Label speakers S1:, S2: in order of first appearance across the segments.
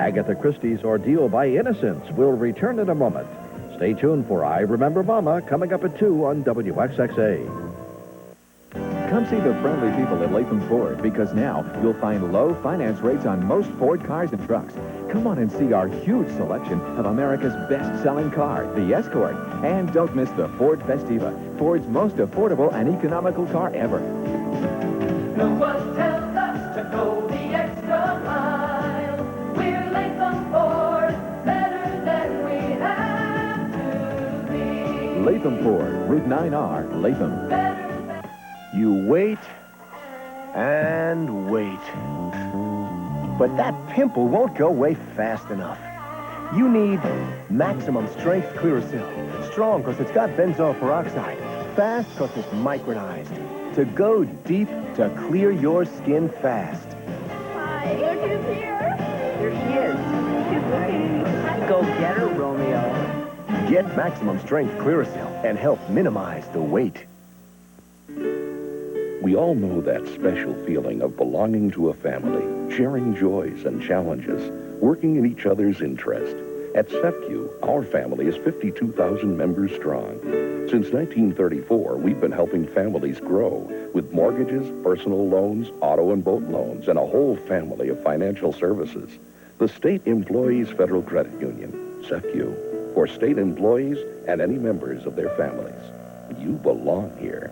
S1: Agatha Christie's Ordeal by Innocence will return in a moment. Stay tuned for I Remember Mama, coming up at 2 on WXXA.
S2: Come see the friendly people at Latham Ford, because now you'll find low finance rates on most Ford cars and trucks. Come on and see our huge selection of America's best-selling car, the Escort. And don't miss the Ford Festiva, Ford's most affordable and economical car ever.
S3: No one tells us to go the extra mile. We're Latham Ford, better than we have to be.
S2: Latham Ford, Route 9R, Latham.
S4: You wait and wait. But that pimple won't go away fast enough. You need maximum strength Clearasil. Strong because it's got benzoyl peroxide. Fast because it's micronized. To go deep, to clear your skin fast.
S5: Hi, look who's here.
S6: Here she is. She's looking. Go get her, Romeo.
S4: Get maximum strength Clearasil and help minimize the weight.
S7: We all know that special feeling of belonging to a family, sharing joys and challenges, working in each other's interest. At SEFCU, our family is 52,000 members strong. Since 1934, we've been helping families grow with mortgages, personal loans, auto and boat loans, and a whole family of financial services. The State Employees Federal Credit Union, SEFCU, for state employees and any members of their families. You belong here.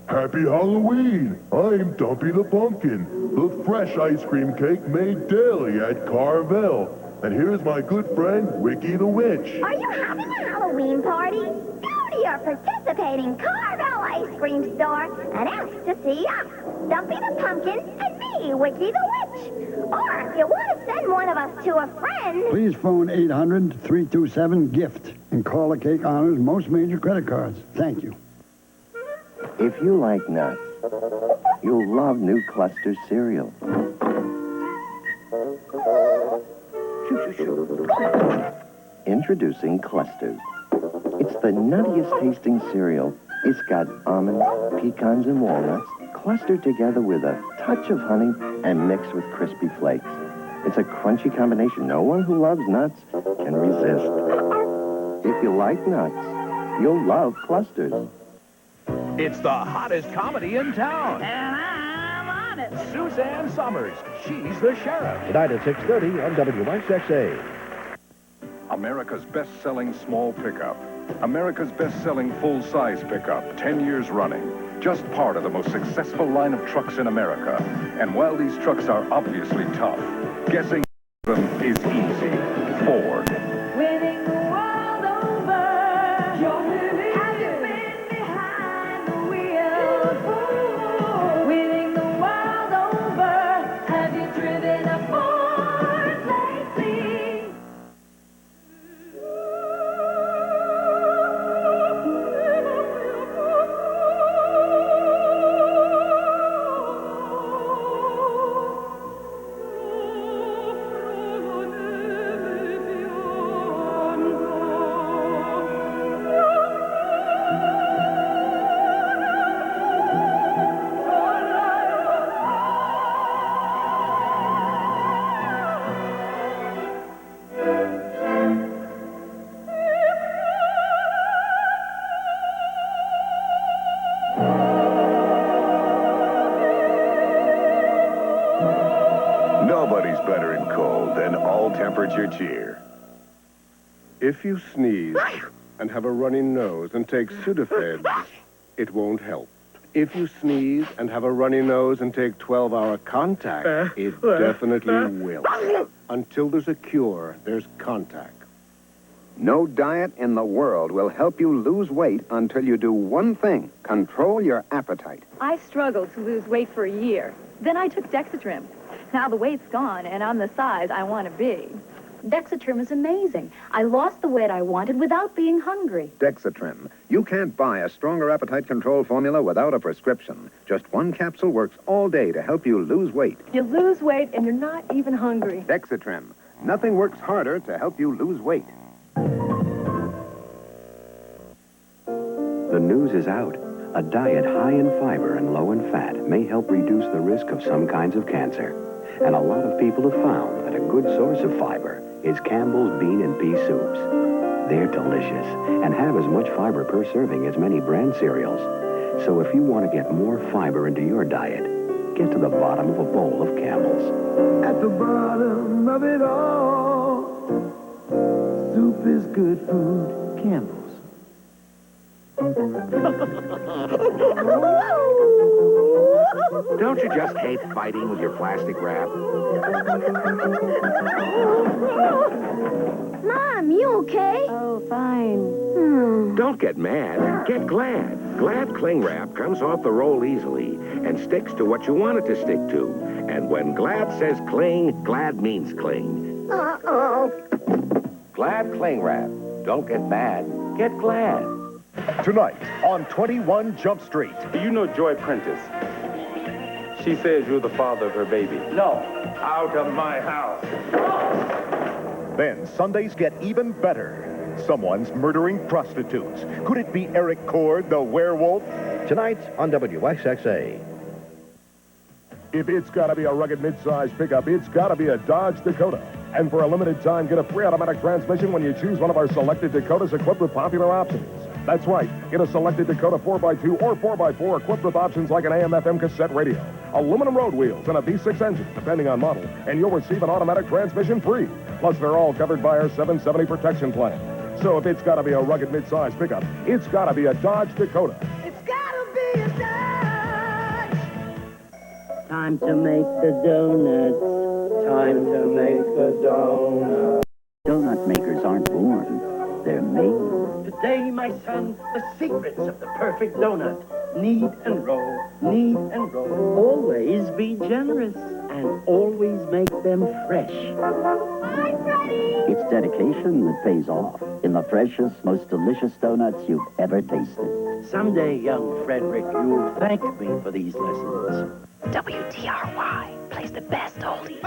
S8: Happy Halloween! I'm Dumpy the Pumpkin, the fresh ice cream cake made daily at Carvel. And here's my good friend, Wiki the Witch.
S5: Are you having a Halloween party? Go to your participating Carvel ice cream store and ask to see us, Dumpy the Pumpkin, and me, Wiki the Witch. Or if you want to send one of us to a friend...
S9: Please phone 800-327-GIFT and call the Cake Honors most major credit cards. Thank you.
S10: If you like nuts, you'll love new Cluster cereal. Introducing Clusters. It's the nuttiest tasting cereal. It's got almonds, pecans, and walnuts clustered together with a touch of honey and mixed with crispy flakes. It's a crunchy combination no one who loves nuts can resist. If you like nuts, you'll love Clusters.
S11: It's the hottest comedy in town.
S5: And I'm on it.
S11: Suzanne Summers. She's the sheriff.
S1: Tonight at 6:30 on WXXA.
S12: America's best-selling small pickup. America's best-selling full-size pickup, 10 years running. Just part of the most successful line of trucks in America. And while these trucks are obviously tough, guessing them is easy. Ford.
S3: Winning the world over. You're winning. Have you been behind the wheel? Winning the world over. Have you driven a Ford lately?
S13: Nobody's better in cold than all-temperature cheer.
S14: If you sneeze and have a runny nose and take Sudafed, it won't help. If you sneeze and have a runny nose and take 12-hour contact, it definitely will. Until there's a cure, there's contact.
S15: No diet in the world will help you lose weight until you do one thing: control your appetite.
S16: I struggled to lose weight for a year. Then I took Dexatrim. Now the weight's gone, and I'm the size I want to be.
S17: Dexatrim is amazing. I lost the weight I wanted without being hungry.
S15: Dexatrim. You can't buy a stronger appetite control formula without a prescription. Just one capsule works all day to help you lose weight.
S16: You lose weight, and you're not even hungry.
S15: Dexatrim. Nothing works harder to help you lose weight.
S18: The news is out. A diet high in fiber and low in fat may help reduce the risk of some kinds of cancer. And a lot of people have found that a good source of fiber is Campbell's bean and pea soups. They're delicious and have as much fiber per serving as many brand cereals. So if you want to get more fiber into your diet, get to the bottom of a bowl of Campbell's.
S3: At the bottom of it all, soup is good food. Campbell's.
S19: Don't you just hate fighting with your plastic wrap?
S5: Mom, you okay?
S17: Oh, fine.
S19: Don't get mad. Get glad. Glad cling wrap comes off the roll easily and sticks to what you want it to stick to. And when Glad says cling, Glad means cling.
S5: Uh-oh.
S19: Glad cling wrap. Don't get mad. Get glad.
S20: Tonight on 21 Jump Street.
S21: You know Joy Prentice. She says you're the father of her baby.
S20: No.
S21: Out of my house.
S20: Then Sundays get even better. Someone's murdering prostitutes. Could it be Eric Cord, the werewolf?
S1: Tonight on WXXA.
S8: If it's got to be a rugged mid-size pickup, it's got to be a Dodge Dakota. And for a limited time, get a free automatic transmission when you choose one of our selected Dakotas equipped with popular options. That's right. Get a selected Dakota 4x2 or 4x4 equipped with options like an AM/FM cassette radio, aluminum road wheels, and a V6 engine, depending on model, and you'll receive an automatic transmission free. Plus, they're all covered by our 770 protection plan. So if it's got to be a rugged mid-size pickup, it's got to be a Dodge Dakota.
S3: It's gotta be a Dodge.
S6: Time to make the donuts. Time to make the donuts.
S18: Donut makers aren't born. They're made.
S6: Today, my son, the secrets of the perfect donut. Knead and roll, knead and roll. Always be generous and always make them fresh.
S5: Hi, Freddie.
S18: It's dedication that pays off in the freshest, most delicious donuts you've ever tasted.
S6: Someday, young Frederick, you'll thank me for these lessons.
S22: WTRY plays the best oldies.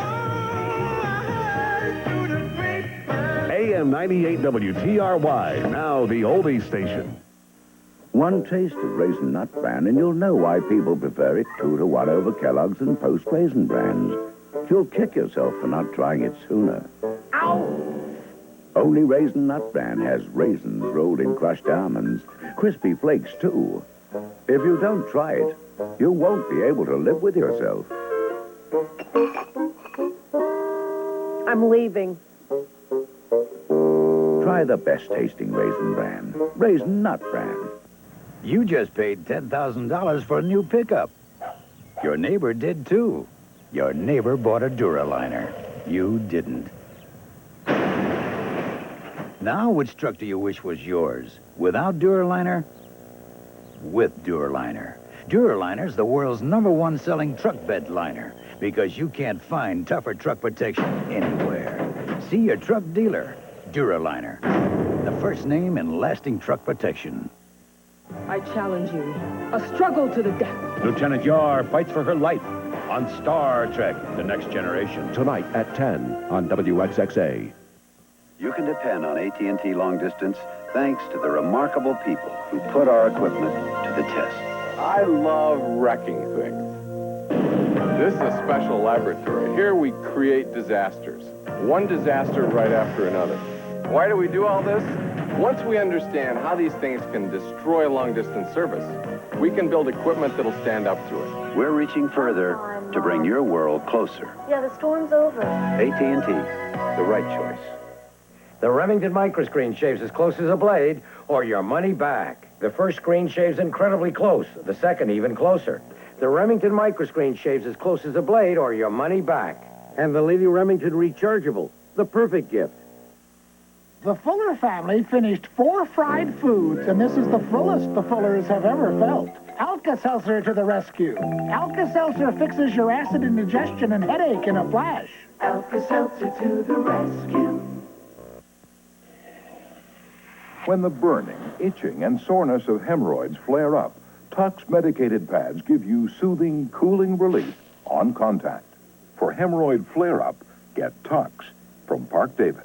S11: AM 98 WTRY, now the oldies station.
S23: One taste of Raisin Nut Bran, and you'll know why people prefer it 2-to-1 over Kellogg's and Post Raisin Brands. You'll kick yourself for not trying it sooner.
S6: Ow!
S23: Only Raisin Nut Bran has raisins rolled in crushed almonds, crispy flakes too. If you don't try it, you won't be able to live with yourself.
S6: I'm leaving.
S23: Try the best tasting Raisin Bran, Raisin Nut Bran.
S24: You just paid $10,000 for a new pickup. Your neighbor did too. Your neighbor bought a Duraliner. You didn't. Now, which truck do you wish was yours? Without Duraliner? With Duraliner. Duraliner's the world's #1 selling truck bed liner because you can't find tougher truck protection anywhere. See your truck dealer. Duraliner. The first name in lasting truck protection.
S25: I challenge you. A struggle to the death.
S11: Lieutenant Yar fights for her life on Star Trek, The Next Generation.
S1: Tonight at 10 on WXXA.
S18: You can depend on AT&T Long Distance thanks to the remarkable people who put our equipment to the test.
S26: I love wrecking things. This is a special laboratory. Here we create disasters. One disaster right after another. Why do we do all this? Once we understand how these things can destroy long-distance service, we can build equipment that'll stand up to it.
S18: We're reaching further to bring your world closer.
S17: Yeah, the storm's over.
S18: AT&T, the right choice.
S27: The Remington microscreen shaves as close as a blade, or your money back. The first screen shaves incredibly close, the second even closer. The Remington microscreen shaves as close as a blade, or your money back. And the Lady Remington rechargeable, the perfect gift.
S28: The Fuller family finished 4 fried foods, and this is the fullest the Fullers have ever felt. Alka-Seltzer to the rescue. Alka-Seltzer fixes your acid indigestion and headache in a flash.
S3: Alka-Seltzer to the rescue.
S12: When the burning, itching, and soreness of hemorrhoids flare up, Tux medicated pads give you soothing, cooling relief on contact. For hemorrhoid flare-up, get Tux from Park Davis.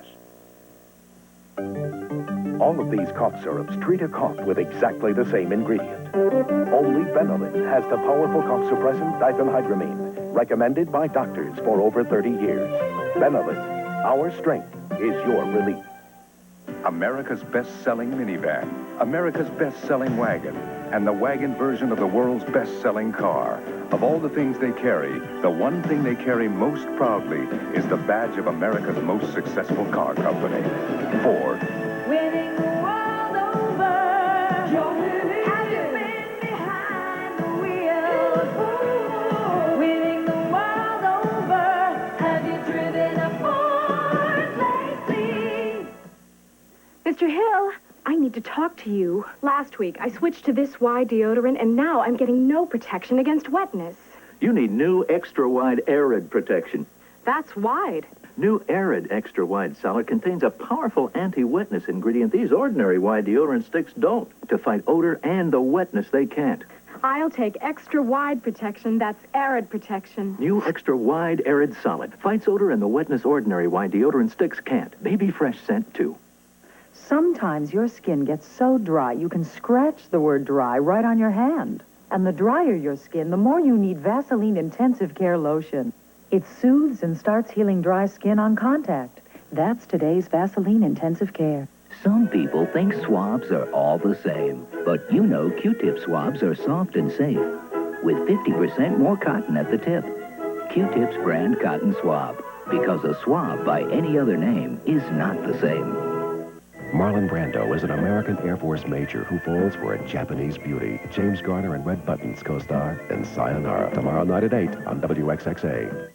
S20: All of these cough syrups treat a cough with exactly the same ingredient. Only Benylin has the powerful cough suppressant diphenhydramine.
S2: recommended by doctors for over 30 years. Benelin, our strength is your relief.
S12: America's best-selling minivan, America's best-selling wagon, and the wagon version of the world's best-selling car. Of all the things they carry, the one thing they carry most proudly is the badge of America's most successful car company, Ford.
S3: Winning the world over. You're winning. Have you been behind the wheel? Winning the world over. Have you driven a Ford lately?
S4: Mr. Hill, I need to talk to you. Last week, I switched to this Y deodorant, and now I'm getting no protection against wetness.
S7: You need new extra-wide Arid protection.
S4: That's wide.
S7: New Arid Extra Wide Solid contains a powerful anti-wetness ingredient these ordinary wide deodorant sticks don't, to fight odor and the wetness they can't.
S4: I'll take extra wide protection. That's Arid protection.
S7: New Extra Wide Arid Solid fights odor and the wetness ordinary wide deodorant sticks can't. Baby fresh scent, too.
S9: Sometimes your skin gets so dry, you can scratch the word dry right on your hand. And the drier your skin, the more you need Vaseline Intensive Care Lotion. It soothes and starts healing dry skin on contact. That's today's Vaseline Intensive Care.
S10: Some people think swabs are all the same, but you know Q-tip swabs are soft and safe, with 50% more cotton at the tip. Q-tip's brand cotton swab, because a swab by any other name is not the same.
S13: Marlon Brando is an American Air Force major who falls for a Japanese beauty. James Garner and Red Buttons co-star in Sayonara tomorrow night at 8 on WXXA.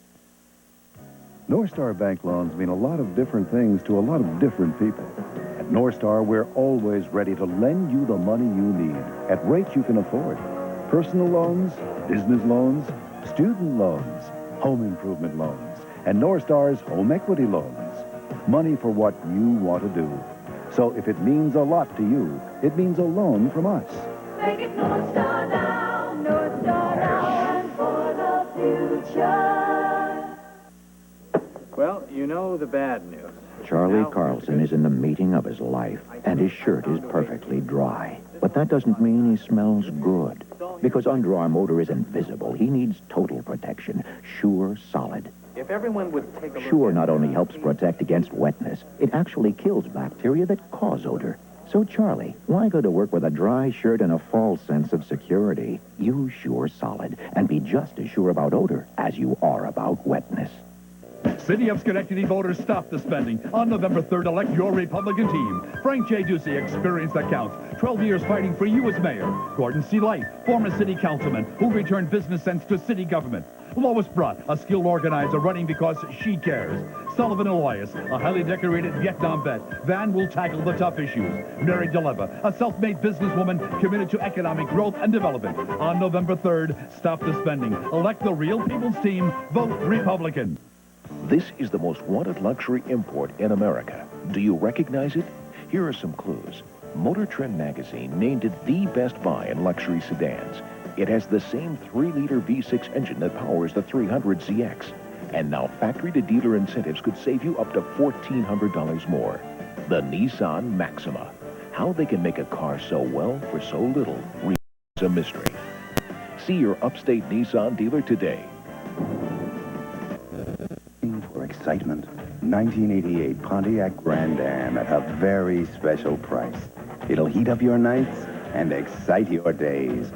S14: North Star Bank loans mean a lot of different things to a lot of different people. At North Star, we're always ready to lend you the money you need at rates you can afford. Personal loans, business loans, student loans, home improvement loans, and North Star's home equity loans. Money for what you want to do. So if it means a lot to you, it means a loan from us.
S3: Make it North Star now, North Star now, and for the future.
S16: Well, you know the bad news.
S18: Charlie Carlson is in the meeting of his life, and his shirt is perfectly dry. But that doesn't mean he smells good. Because underarm odor isn't visible, he needs total protection. Sure, solid.
S16: If everyone would take a look
S18: Sure not only helps protect against wetness, it actually kills bacteria that cause odor. So, Charlie, why go to work with a dry shirt and a false sense of security? Use Sure Solid and be just as sure about odor as you are about wetness.
S29: City of Schenectady voters, stop the spending. On November 3rd, elect your Republican team. Frank J. Ducey, experience that counts. 12 years fighting for you as mayor. Gordon C. Light, former city councilman, who returned business sense to city government. Lois Brutt, a skilled organizer running because she cares. Sullivan Elias, a highly decorated Vietnam vet. Van will tackle the tough issues. Mary DeLeva, a self-made businesswoman committed to economic growth and development. On November 3rd, stop the spending. Elect the real people's team. Vote Republican.
S30: This is the most wanted luxury import in America. Do you recognize it? Here are some clues. Motor Trend magazine named it the best buy in luxury sedans. It has the same 3-liter V6 engine that powers the 300ZX. And now factory-to-dealer incentives could save you up to $1,400 more. The Nissan Maxima. How they can make a car so well for so little remains a mystery. See your upstate Nissan dealer today.
S23: For excitement, 1988 Pontiac Grand Am at a very special price. It'll heat up your nights and excite your days.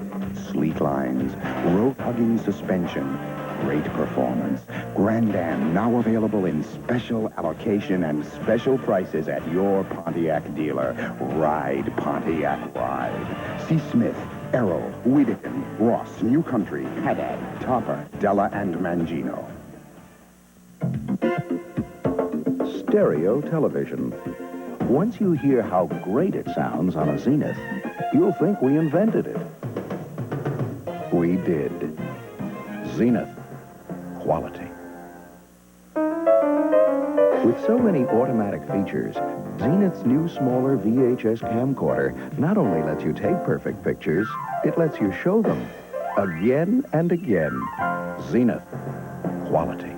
S23: Sleek lines, road-hugging suspension, great performance. Grand Am now available in special allocation and special prices at your Pontiac dealer. Ride Pontiac Ride. See Smith, Errol, Wiedeken, Ross, New Country, Haddad, Topper, Della, and Mangino.
S14: Stereo television. Once you hear how great it sounds on a Zenith, you'll think we invented it. We did. Zenith. Quality. With so many automatic features, Zenith's new smaller VHS camcorder not only lets you take perfect pictures, it lets you show them again and again. Zenith. Quality.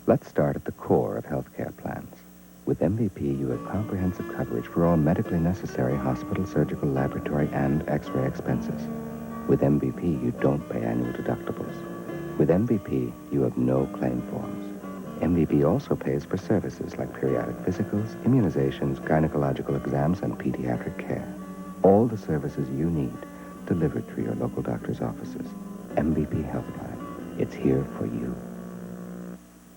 S31: Let's start at the core of healthcare plans. With MVP, you have comprehensive coverage for all medically necessary hospital, surgical, laboratory, and X-ray expenses. With MVP, you don't pay annual deductibles. With MVP, you have no claim forms. MVP also pays for services like periodic physicals, immunizations, gynecological exams, and pediatric care. All the services you need delivered through your local doctor's offices. MVP Helpline. It's here for you.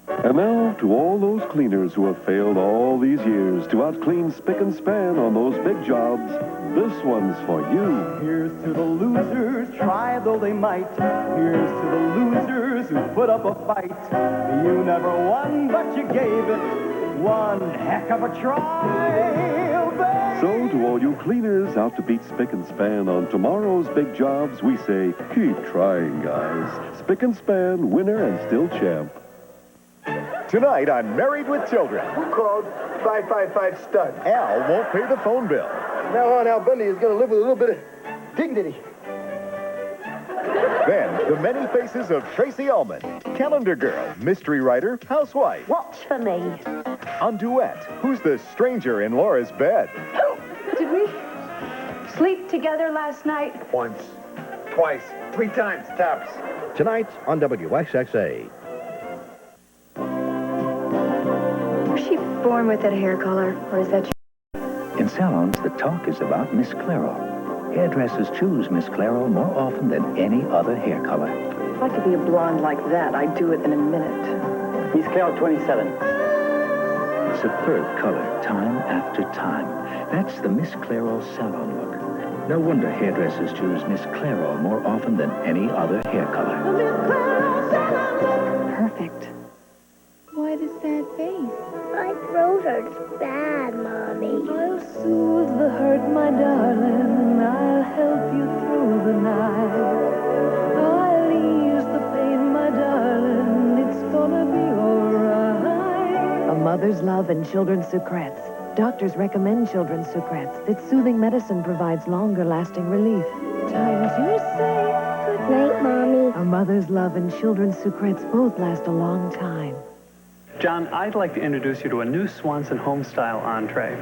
S1: And now, to all those cleaners who have failed all these years to outclean spick and span on those big jobs, this one's for you.
S3: Here's to the losers, try though they might. Here's to the losers who put up a fight. You never won, but you gave it one heck of a try, babe.
S1: So, to all you cleaners out to beat spick and span on tomorrow's big jobs, we say, keep trying, guys. Spick and span, winner and still champ.
S20: Tonight on Married with Children.
S5: Who called 555 stud?
S20: Al won't pay the phone bill.
S5: Now on, Al Bundy is going to live with a little bit of dignity.
S20: Then, the many faces of Tracy Ullman, calendar girl, mystery writer, housewife.
S6: Watch for me.
S20: On Duet, who's the stranger in Laura's bed?
S6: Did we sleep together last night?
S8: Once, twice, 3 times, tops.
S11: Tonight on WXXA.
S6: Was she born with that hair color, or is that...
S10: In salons, the talk is about Miss Claro. Hairdressers choose Miss Claro more often than any other hair color.
S6: If I could be a blonde like that, I'd do it in a minute.
S16: Miss Claro 27.
S10: Superb color, time after time. That's the Miss Claro salon look. No wonder hairdressers choose Miss Claro more often than any other hair color.
S6: Perfect.
S15: Why the sad face? My throat hurts bad, Mommy. I'll soothe the hurt, my darling. I'll help you through the night. I'll ease the pain, my darling. It's gonna be all right.
S9: A mother's love and children's secrets. Doctors recommend children's secrets. That soothing medicine provides longer-lasting relief. Times you say good
S15: night, Mommy.
S9: A mother's love and children's secrets both last a long time.
S16: John, I'd like to introduce you to a new Swanson home-style entree.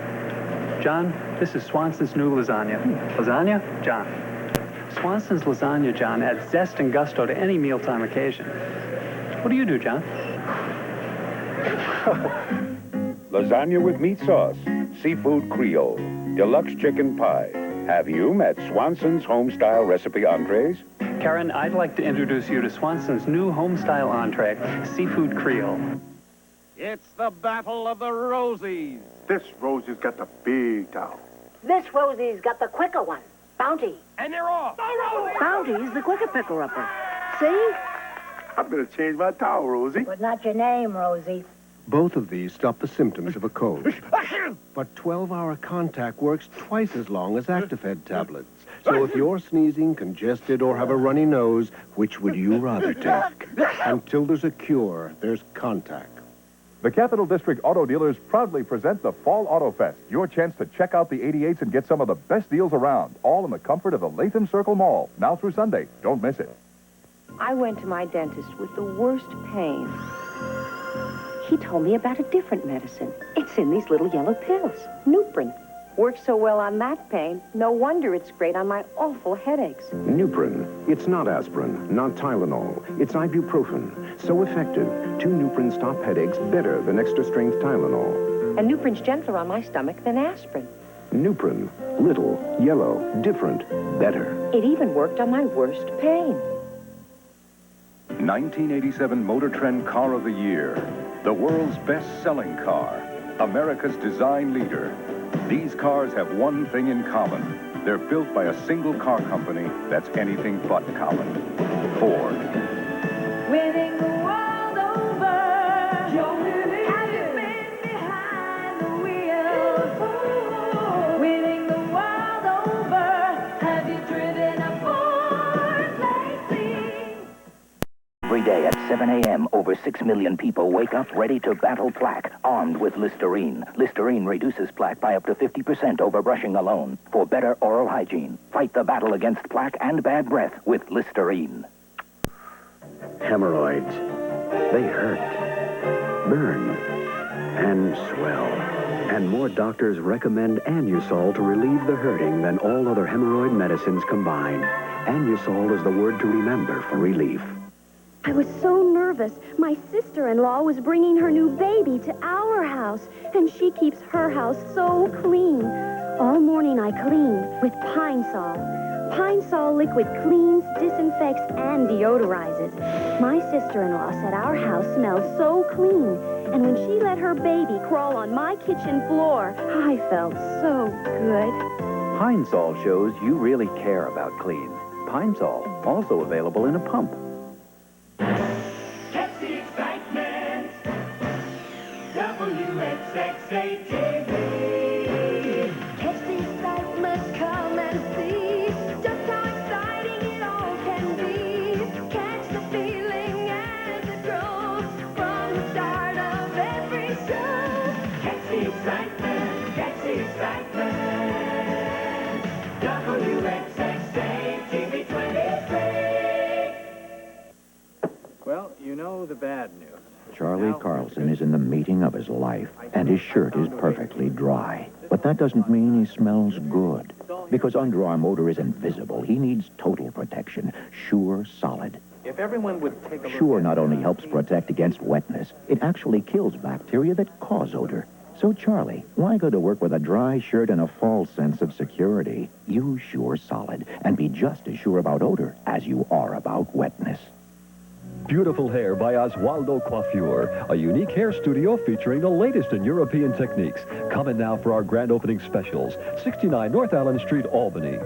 S16: John, this is Swanson's new lasagna. Lasagna? John. Swanson's lasagna, John, adds zest and gusto to any mealtime occasion. What do you do, John?
S19: Lasagna with meat sauce, seafood Creole, deluxe chicken pie. Have you met Swanson's home-style recipe entrees?
S16: Karen, I'd like to introduce you to Swanson's new home-style entree, seafood Creole.
S21: It's the Battle of the Rosies.
S20: This Rosie's got the big towel.
S6: This Rosie's got the quicker one. Bounty.
S21: And they're off.
S6: Bounty's the quicker picker-upper. See?
S20: I'm going to change my towel, Rosie.
S6: But not your name, Rosie.
S22: Both of these stop the symptoms of a cold. But 12-hour contact works twice as long as Actifed tablets. So if you're sneezing, congested, or have a runny nose, which would you rather take? Until there's a cure, there's contact.
S12: The Capital District Auto Dealers proudly present the Fall Auto Fest, your chance to check out the 88s and get some of the best deals around, all in the comfort of the Latham Circle Mall, now through Sunday. Don't miss it.
S24: I went to my dentist with the worst pain. He told me about a different medicine. It's in these little yellow pills, Nuprin. Works so well on that pain, no wonder it's great on my awful headaches.
S18: Nuprin. It's not aspirin, not Tylenol. It's ibuprofen. So effective, 2 Nuprin stop headaches better than extra-strength Tylenol.
S24: And Nuprin's gentler on my stomach than aspirin.
S18: Nuprin. Little, yellow, different, better.
S24: It even worked on my worst pain.
S12: 1987 Motor Trend Car of the Year. The world's best-selling car. America's design leader. These cars have one thing in common. They're built by a single car company that's anything but common. Ford.
S3: Winning the world over. You're winning. Have you been behind the wheel? Winning the world over. Have you driven a Ford lately?
S10: Every day at 7 a.m., over 6 million people wake up ready to battle plaque, armed with Listerine. Listerine reduces plaque by up to 50% over brushing alone. For better oral hygiene, fight the battle against plaque and bad breath with Listerine.
S18: Hemorrhoids. They hurt, burn, and swell. And more doctors recommend Anusol to relieve the hurting than all other hemorrhoid medicines combined. Anusol is the word to remember for relief.
S15: I was so nervous. My sister-in-law was bringing her new baby to our house, and she keeps her house so clean. All morning I cleaned with Pine Sol. Pine Sol liquid cleans, disinfects, and deodorizes. My sister-in-law said our house smells so clean, and when she let her baby crawl on my kitchen floor, I felt so good.
S18: Pine Sol shows you really care about clean. Pine Sol, also available in a pump.
S3: Catch the excitement. WXXA TV.
S15: Catch the excitement, come and see just how exciting it all can be. Catch the feeling as it grows from the start of every show.
S3: Catch the excitement. Catch the excitement. WXXA TV 23.
S8: Well, you know the bad news.
S10: Charlie Carlson is in the meeting of his life, and his shirt is perfectly dry. But that doesn't mean he smells good. Because Under-Arm odor is invisible, he needs total protection. Sure Solid.
S8: If everyone would take a look
S10: Sure not only helps protect against wetness, it actually kills bacteria that cause odor. So, Charlie, why go to work with a dry shirt and a false sense of security? Use Sure Solid and be just as sure about odor as you are about wetness.
S2: Beautiful Hair by Oswaldo Coiffure, a unique hair studio featuring the latest in European techniques. Come in now for our grand opening specials. 69 North Allen Street, Albany.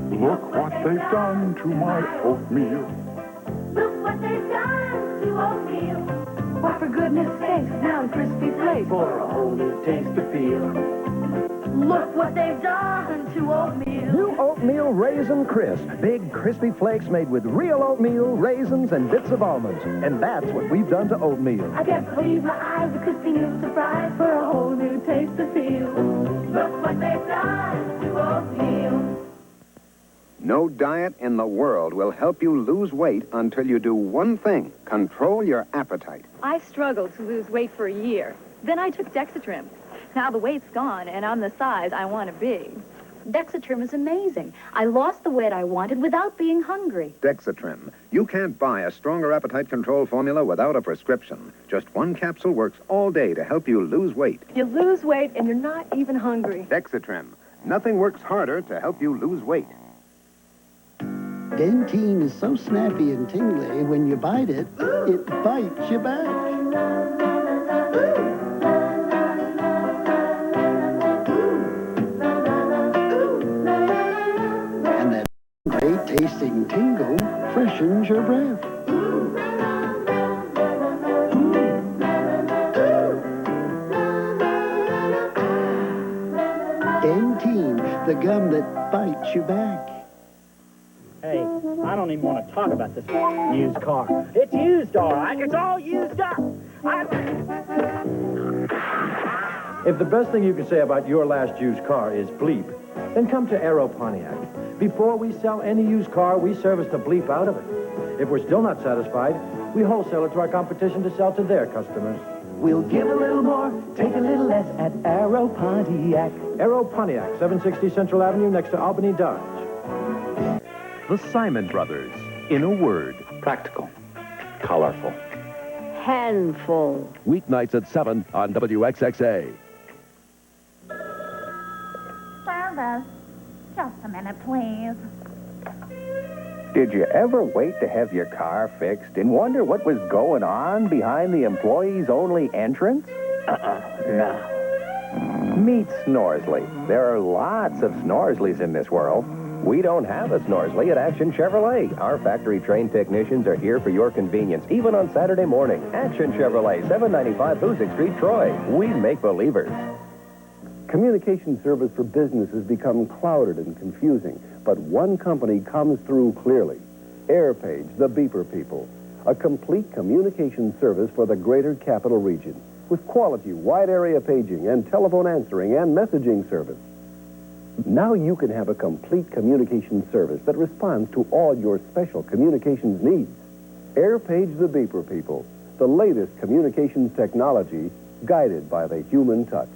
S12: Look what they've done to my oatmeal.
S3: Look what they've done to oatmeal.
S9: Why, for goodness sakes, now crispy flakes.
S3: For a whole new taste to feel. Look what they've done to oatmeal.
S4: New oatmeal raisin crisp. Big crispy flakes made with real oatmeal, raisins, and bits of almonds. And that's what we've done to oatmeal.
S3: I can't believe my eyes, a crispy new surprise for a whole new taste to feel. Look what they've done to oatmeal.
S7: No diet in the world will help you lose weight until you do one thing: control your appetite.
S13: I struggled to lose weight for a year. Then I took Dexatrim. Now the weight's gone, and I'm the size I want to be. Dexatrim is amazing. I lost the weight I wanted without being hungry.
S7: Dexatrim. You can't buy a stronger appetite control formula without a prescription. Just one capsule works all day to help you lose weight.
S13: You lose weight, and you're not even hungry.
S7: Dexatrim. Nothing works harder to help you lose weight.
S17: Dentine is so snappy and tingly, when you bite it, it bites you back. And that great tasting tingle freshens your breath. Dentine, the gum that bites you back.
S25: Hey, I don't even want to talk about this used car. It's used, all right. It's all used up.
S4: If the best thing you can say about your last used car is bleep, then come to Aero Pontiac. Before we sell any used car, we service the bleep out of it. If we're still not satisfied, we wholesale it to our competition to sell to their customers.
S3: We'll give a little more, take a little less at Aero Pontiac.
S4: Aero Pontiac, 760 Central Avenue next to Albany Dodge.
S11: The Simon Brothers, in a word.
S18: Practical. Colorful.
S13: Handful.
S11: Weeknights at 7 on WXXA.
S26: Service. Just a minute, please.
S10: Did you ever wait to have your car fixed and wonder what was going on behind the employees-only entrance? No. Meet Snorsley. There are lots of Snorsleys in this world. We don't have a Snorsley at Action Chevrolet. Our factory-trained technicians are here for your convenience, even on Saturday morning. Action Chevrolet, 795 Hoosick Street, Troy. We make believers.
S18: Communication service for business has become clouded and confusing, but one company comes through clearly. AirPage, the beeper people. A complete communication service for the greater capital region, with quality wide area paging and telephone answering and messaging service. Now you can have a complete communication service that responds to all your special communications needs. AirPage the beeper people, the latest communications technology guided by the human touch.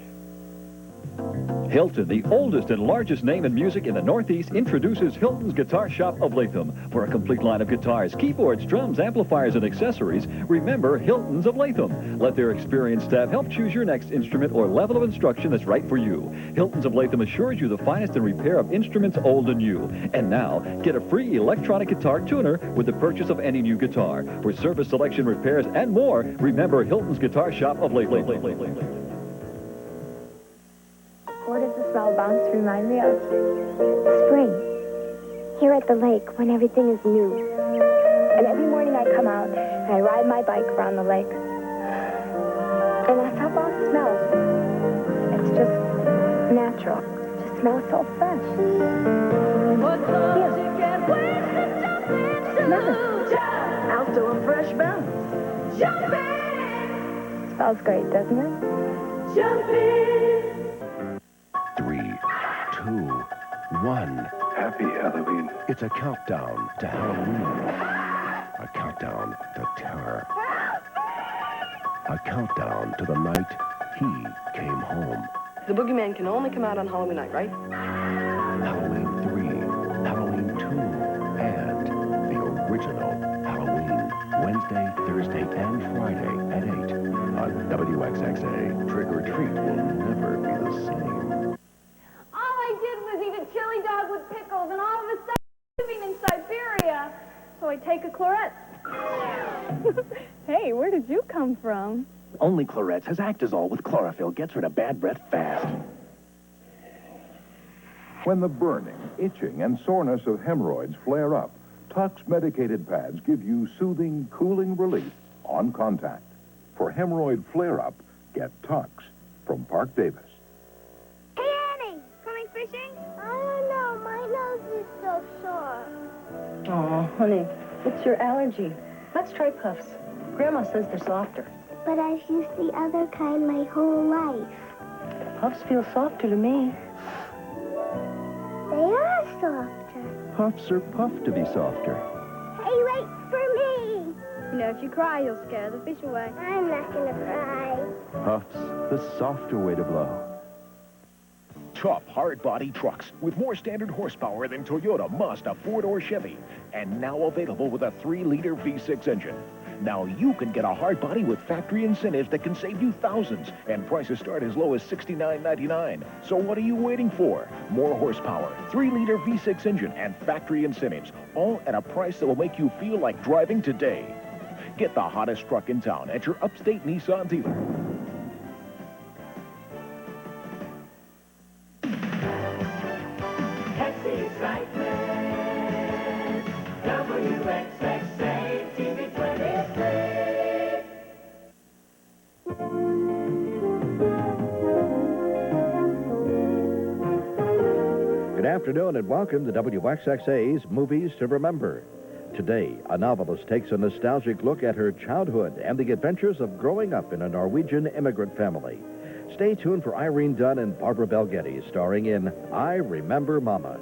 S2: Hilton, the oldest and largest name in music in the Northeast, introduces Hilton's Guitar Shop of Latham. For a complete line of guitars, keyboards, drums, amplifiers, and accessories, remember Hilton's of Latham. Let their experienced staff help choose your next instrument or level of instruction that's right for you. Hilton's of Latham assures you the finest in repair of instruments old and new. And now, get a free electronic guitar tuner with the purchase of any new guitar. For service, selection, repairs, and more, remember Hilton's Guitar Shop of Latham.
S6: What does the smell of bounce remind me of? Spring. Here at the lake when everything is new. And every morning I come out and I ride my bike around the lake. And that's how bounce smells. It's just natural. It just smells so fresh. Here. Smell it.
S9: Out to a fresh bounce.
S6: Smells great, doesn't it?
S22: 3, 2, 1.
S12: Happy Halloween.
S22: It's a countdown to Halloween. A countdown to terror. A countdown to the night he came home.
S1: The boogeyman can only come out on Halloween night, right?
S22: Halloween 3, Halloween 2, and the original Halloween. Wednesday, Thursday, and Friday at 8 on WXXA. Trick or treat will never be the same.
S26: All I did was eat a chili dog with pickles, and all of a sudden I'm living in Siberia. So I take a claret. Hey, where did you come from?
S20: Only Claret's has Actazole with chlorophyll. Gets rid of bad breath fast.
S12: When the burning, itching, and soreness of hemorrhoids flare up, Tux medicated pads give you soothing, cooling relief on contact. For hemorrhoid flare-up, get Tux from Park Davis.
S15: Hey, Annie, coming fishing? I don't know. My nose is so sore.
S24: Oh, honey, it's your allergy. Let's try Puffs. Grandma says they're softer.
S15: But I've used the other kind my whole life.
S24: Puffs feel softer to me.
S15: They are softer.
S22: Puffs are puffed to be softer.
S15: Hey, wait for me.
S26: You know, if you cry, you'll scare the fish away.
S15: I'm not gonna cry.
S22: Puffs, the softer way to blow.
S20: Tough, hard-body trucks with more standard horsepower than Toyota, Mazda, Ford, or Chevy. And now available with a 3-liter V6 engine. Now you can get a hard body with factory incentives that can save you thousands, and prices start as low as $69.99. So what are you waiting for? More horsepower, 3-liter V6 engine, and factory incentives, all at a price that will make you feel like driving today. Get the hottest truck in town at your upstate Nissan dealer.
S3: Excitement, WXXA TV 23.
S5: Good afternoon and welcome to WXXA's Movies to Remember. Today, a novelist takes a nostalgic look at her childhood and the adventures of growing up in a Norwegian immigrant family. Stay tuned for Irene Dunn and Barbara Bel Geddes starring in I Remember Mama.